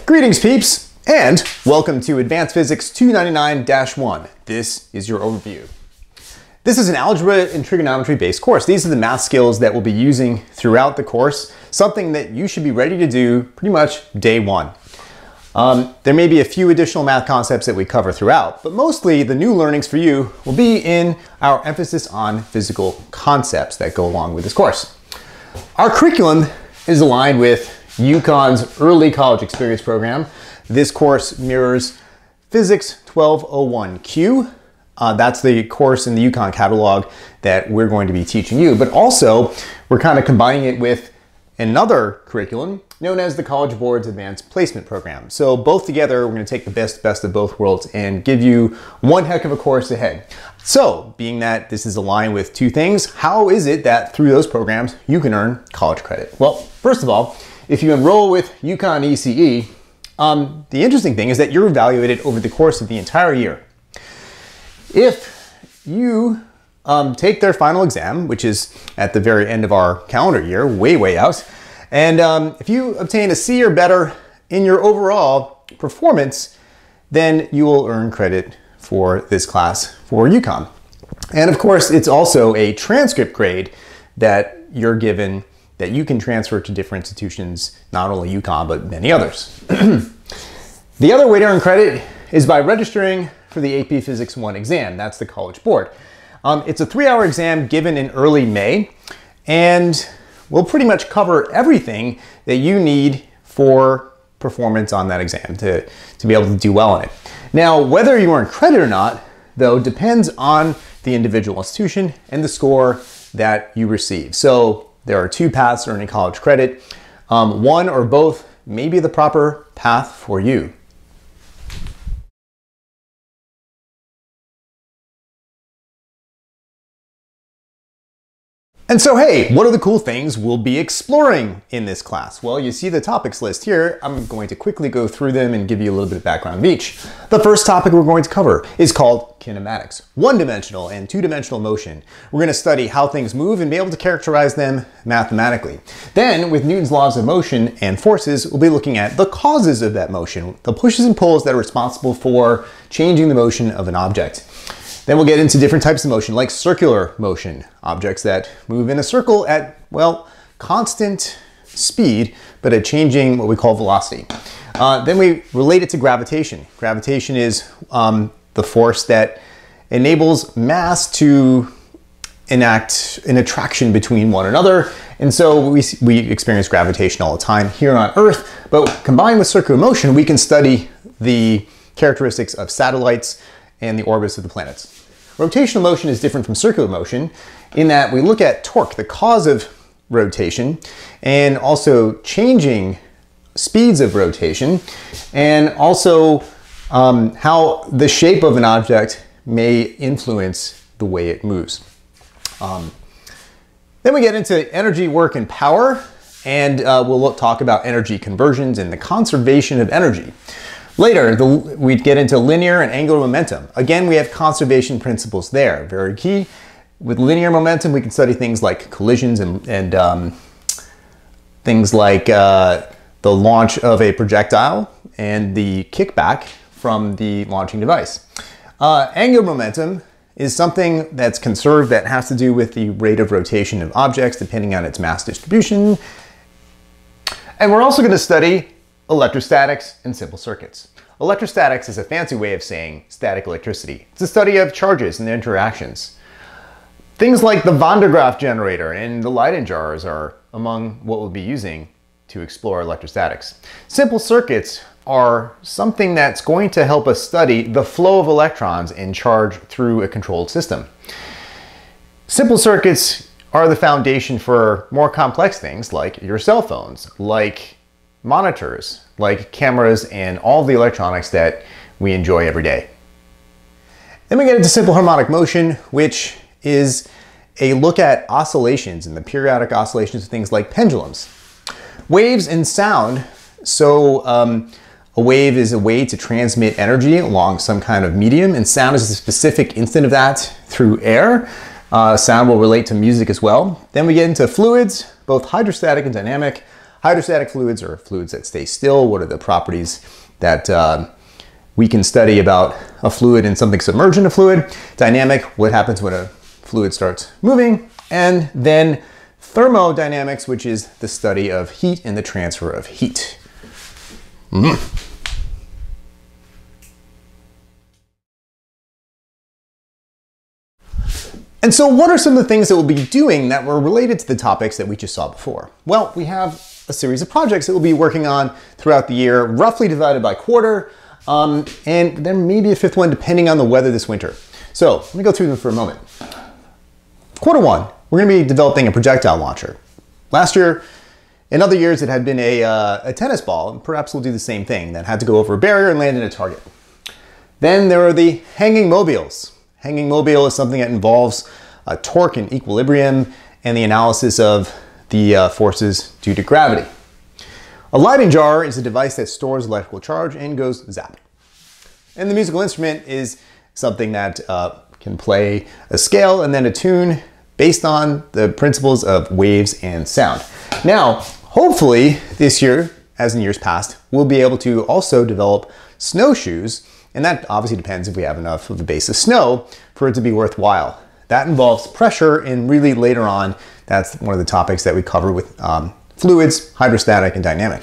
Greetings peeps, and welcome to Advanced Physics 299-1. This is your overview. This is an algebra and trigonometry based course. These are the math skills that we'll be using throughout the course, something that you should be ready to do pretty much day one. There may be a few additional math concepts that we cover throughout, but mostly the new learnings for you will be in our emphasis on physical concepts that go along with this course. Our curriculum is aligned with UConn's Early College Experience program. This course mirrors Physics 1201Q. That's the course in the UConn catalog that we're going to be teaching you, but also we're kind of combining it with another curriculum known as the College Board's Advanced Placement Program. So both together, we're going to take the best of both worlds and give you one heck of a course ahead. So being that this is aligned with two things, how is it that through those programs you can earn college credit? Well, first of all, if you enroll with UConn ECE, the interesting thing is that you're evaluated over the course of the entire year. If you take their final exam, which is at the very end of our calendar year, way out, and if you obtain a C or better in your overall performance, then you will earn credit for this class for UConn. And of course, it's also a transcript grade that you're given that you can transfer to different institutions, not only UConn, but many others. The other way to earn credit is by registering for the AP Physics 1 exam. That's the College Board. It's a 3-hour exam given in early May, and we'll pretty much cover everything that you need for performance on that exam to be able to do well in it. Now, whether you earn credit or not, though, depends on the individual institution and the score that you receive. So there are two paths to earning college credit. One or both may be the proper path for you. And so, hey, what are the cool things we'll be exploring in this class? Well, you see the topics list here. I'm going to quickly go through them and give you a little bit of background of each. The first topic we're going to cover is called kinematics, one-dimensional and two-dimensional motion. We're going to study how things move and be able to characterize them mathematically. Then, with Newton's laws of motion and forces, we'll be looking at the causes of that motion, the pushes and pulls that are responsible for changing the motion of an object. Then we'll get into different types of motion, like circular motion, objects that move in a circle at, well, constant speed, but at changing what we call velocity. Then we relate it to gravitation. Gravitation is the force that enables mass to enact an attraction between one another. And so we experience gravitation all the time here on Earth, but combined with circular motion, we can study the characteristics of satellites and the orbits of the planets. Rotational motion is different from circular motion in that we look at torque, the cause of rotation, and also changing speeds of rotation, and also how the shape of an object may influence the way it moves. Then we get into energy, work, and power, and we'll talk about energy conversions and the conservation of energy. Later, we'd get into linear and angular momentum. Again, we have conservation principles there, very key. With linear momentum, we can study things like collisions and things like the launch of a projectile and the kickback from the launching device. Angular momentum is something that's conserved that has to do with the rate of rotation of objects depending on its mass distribution. And we're also going to study electrostatics and simple circuits. Electrostatics is a fancy way of saying static electricity. It's a study of charges and their interactions. Things like the Van de Graaff generator and the Leyden jars are among what we'll be using to explore electrostatics. Simple circuits are something that's going to help us study the flow of electrons and charge through a controlled system. Simple circuits are the foundation for more complex things like your cell phones, like monitors, like cameras, and all the electronics that we enjoy every day. Then we get into simple harmonic motion, which is a look at oscillations and the periodic oscillations of things like pendulums. Waves and sound. So a wave is a way to transmit energy along some kind of medium, and sound is a specific instant of that through air. Sound will relate to music as well. Then we get into fluids, both hydrostatic and dynamic. Hydrostatic fluids are fluids that stay still. What are the properties that we can study about a fluid and something submerged in a fluid? Dynamic, what happens when a fluid starts moving? And then thermodynamics, which is the study of heat and the transfer of heat. And so what are some of the things that we'll be doing that were related to the topics that we just saw before? Well, we have a series of projects that we'll be working on throughout the year, roughly divided by quarter, and there may be a fifth one depending on the weather this winter. So let me go through them for a moment. Quarter one, we're going to be developing a projectile launcher. Last year, in other years, it had been a tennis ball, and perhaps we'll do the same thing, that had to go over a barrier and land in a target. Then there are the hanging mobiles. Hanging mobile is something that involves torque and equilibrium and the analysis of the forces due to gravity. A Leyden jar is a device that stores electrical charge and goes zap. And the musical instrument is something that can play a scale and then a tune based on the principles of waves and sound. Now, hopefully this year, as in years past, we'll be able to also develop snowshoes. And that obviously depends if we have enough of a base of snow for it to be worthwhile. That involves pressure, and really later on, that's one of the topics that we cover with fluids, hydrostatic, and dynamic.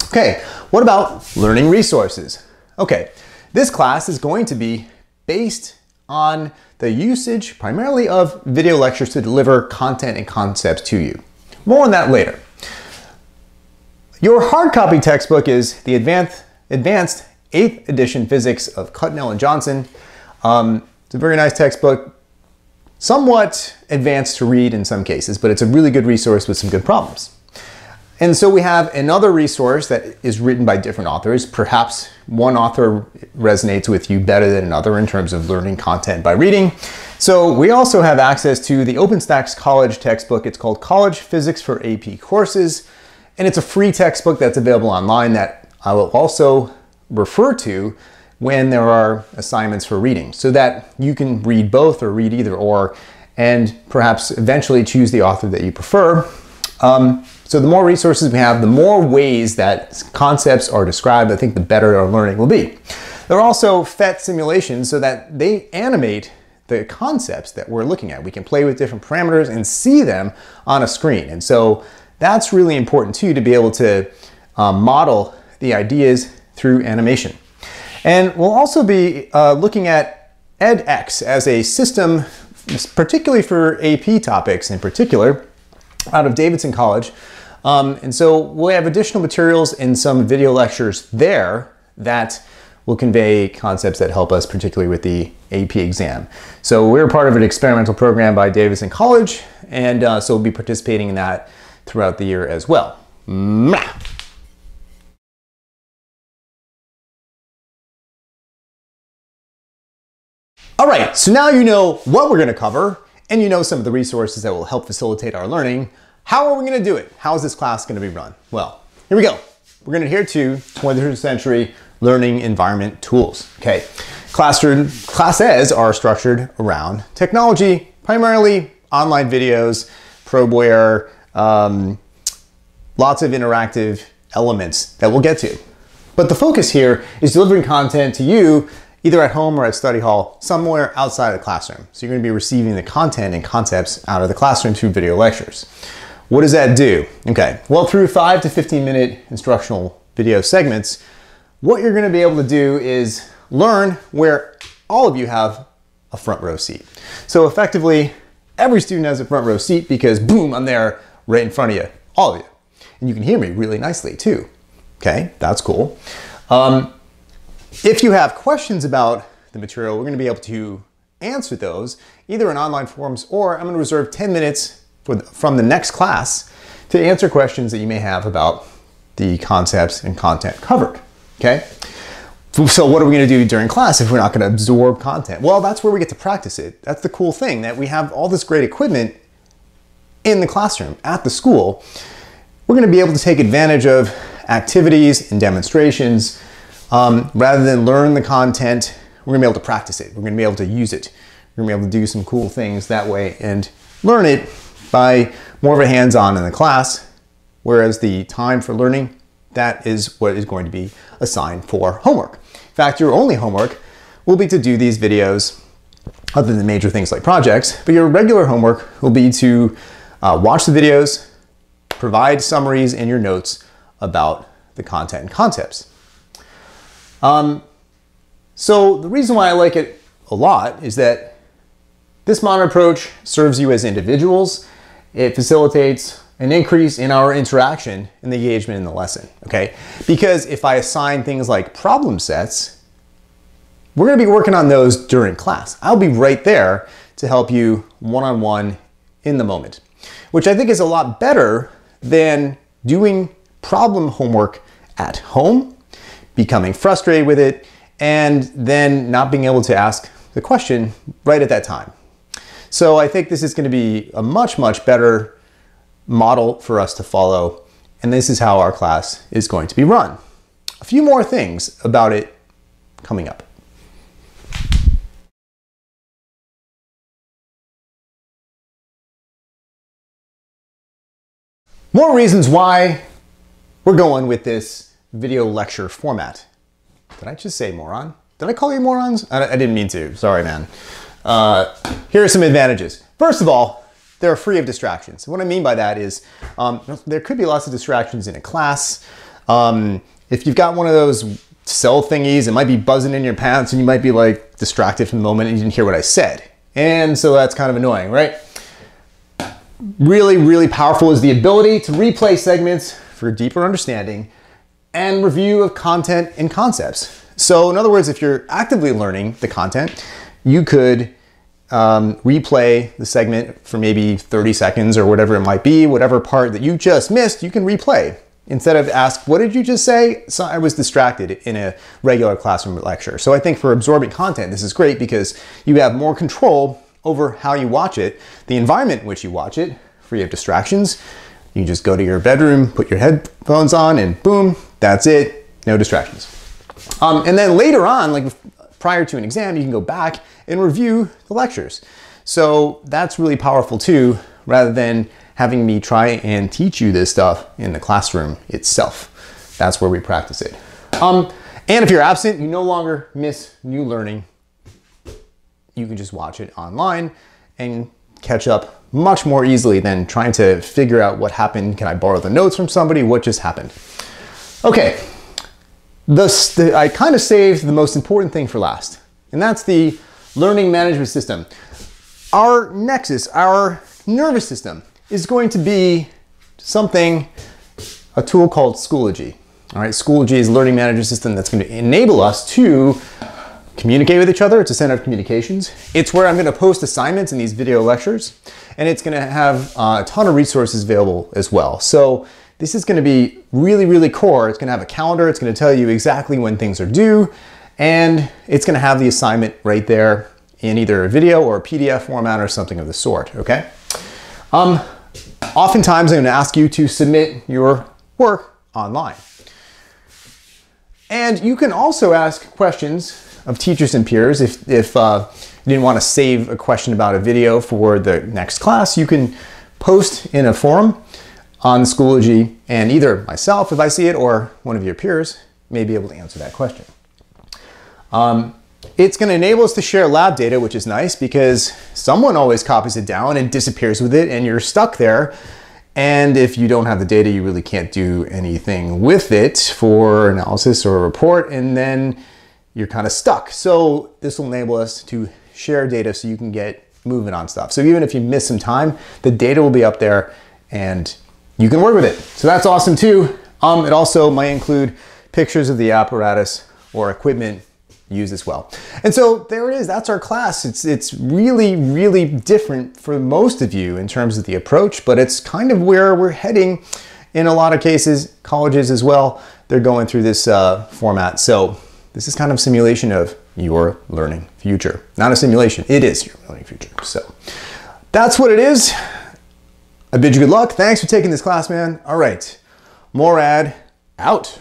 Okay, what about learning resources? Okay, this class is going to be based on the usage primarily of video lectures to deliver content and concepts to you. More on that later. Your hard copy textbook is the Advanced 8th edition Physics of Cutnell and Johnson. It's a very nice textbook, somewhat advanced to read in some cases, but it's a really good resource with some good problems. And so we have another resource that is written by different authors. Perhaps one author resonates with you better than another in terms of learning content by reading. So we also have access to the OpenStax College textbook. It's called College Physics for AP Courses, and it's a free textbook that's available online that I will also refer to when there are assignments for reading, so that you can read both or read either or, and perhaps eventually choose the author that you prefer. So the more resources we have, the more ways that concepts are described, I think the better our learning will be. There are also PhET simulations so that they animate the concepts that we're looking at. We can play with different parameters and see them on a screen. And so that's really important too, to be able to model the ideas through animation. And we'll also be looking at edX as a system, particularly for AP topics in particular, out of Davidson College. And so we'll have additional materials and some video lectures there that will convey concepts that help us, particularly with the AP exam. So we're part of an experimental program by Davidson College, and so we'll be participating in that throughout the year as well. All right, so now you know what we're going to cover, and you know some of the resources that will help facilitate our learning. How are we going to do it? How is this class going to be run? Well, here we go. We're going to adhere to 21st century learning environment tools. Okay, classes are structured around technology, primarily online videos, probeware, lots of interactive elements that we'll get to. But the focus here is delivering content to you either at home or at study hall, somewhere outside of the classroom. So you're going to be receiving the content and concepts out of the classroom through video lectures. What does that do? Okay, well, through 5 to 15-minute instructional video segments, what you're going to be able to do is learn where all of you have a front row seat. So effectively, every student has a front row seat because boom, I'm there right in front of you, all of you. And you can hear me really nicely too. Okay, that's cool. If you have questions about the material, we're going to be able to answer those either in online forums, or I'm going to reserve 10 minutes from the next class to answer questions that you may have about the concepts and content covered. Okay? So what are we going to do during class if we're not going to absorb content? Well, that's where we get to practice it. That's the cool thing, that we have all this great equipment in the classroom, at the school. We're going to be able to take advantage of activities and demonstrations. Rather than learn the content, we're going to be able to practice it. We're going to be able to use it You're gonna be able to do some cool things that way and learn it by more of a hands-on in the class, whereas the time for learning, that is what is going to be assigned for homework. In fact, your only homework will be to do these videos, other than major things like projects, but your regular homework will be to watch the videos, provide summaries in your notes about the content and concepts. So the reason why I like it a lot is that this modern approach serves you as individuals. It facilitates an increase in our interaction and the engagement in the lesson, okay? Because if I assign things like problem sets, we're gonna be working on those during class. I'll be right there to help you one-on-one in the moment, which I think is a lot better than doing problem homework at home, becoming frustrated with it, and then not being able to ask the question right at that time. So I think this is going to be a much, much better model for us to follow, and this is how our class is going to be run. A few more things about it coming up. More reasons why we're going with this video lecture format. Did I just say moron? Did I call you morons? I didn't mean to. Sorry, man. Here are some advantages. First of all, they're free of distractions. What I mean by that is there could be lots of distractions in a class. If you've got one of those cell thingies, it might be buzzing in your pants and you might be like distracted from the moment and you didn't hear what I said. And so that's kind of annoying, right? Really, really powerful is the ability to replay segments for deeper understanding and review of content and concepts. So in other words, if you're actively learning the content, you could replay the segment for maybe 30 seconds or whatever it might be, whatever part that you just missed, you can replay. Instead of ask, what did you just say? So I was distracted in a regular classroom lecture. So I think for absorbing content, this is great because you have more control over how you watch it, the environment in which you watch it, free of distractions. You just go to your bedroom, put your headphones on, and boom, that's it, no distractions. And then later on, like prior to an exam, you can go back and review the lectures. So that's really powerful too, rather than having me try and teach you this stuff in the classroom itself. That's where we practice it. And if you're absent, you no longer miss new learning. You can just watch it online and catch up much more easily than trying to figure out what happened. Can I borrow the notes from somebody? What just happened? Okay, I kind of saved the most important thing for last, and that's the learning management system. Our nexus, our nervous system, is going to be a tool called Schoology. All right, Schoology is a learning management system that's going to enable us to communicate with each other. It's a center of communications. It's where I'm going to post assignments in these video lectures, and it's going to have a ton of resources available as well. So this is going to be really, really core. It's going to have a calendar. It's going to tell you exactly when things are due, and it's going to have the assignment right there in either a video or a PDF format or something of the sort, okay? Oftentimes I'm going to ask you to submit your work online. And you can also ask questions of teachers and peers. If you didn't want to save a question about a video for the next class, you can post in a forum on Schoology, and either myself, if I see it, or one of your peers may be able to answer that question. It's going to enable us to share lab data, which is nice because someone always copies it down and disappears with it, and you're stuck there. And if you don't have the data, you really can't do anything with it for analysis or a report, and then you're kind of stuck. So this will enable us to share data so you can get moving on stuff. So even if you miss some time, the data will be up there and you can work with it. So that's awesome too. It also might include pictures of the apparatus or equipment used as well. And so there it is, that's our class. It's really, really different for most of you in terms of the approach, but it's kind of where we're heading in a lot of cases. Colleges as well, they're going through this format. So this is kind of a simulation of your learning future. Not a simulation, it is your learning future. So that's what it is. I bid you good luck. Thanks for taking this class, man. All right, Morad out.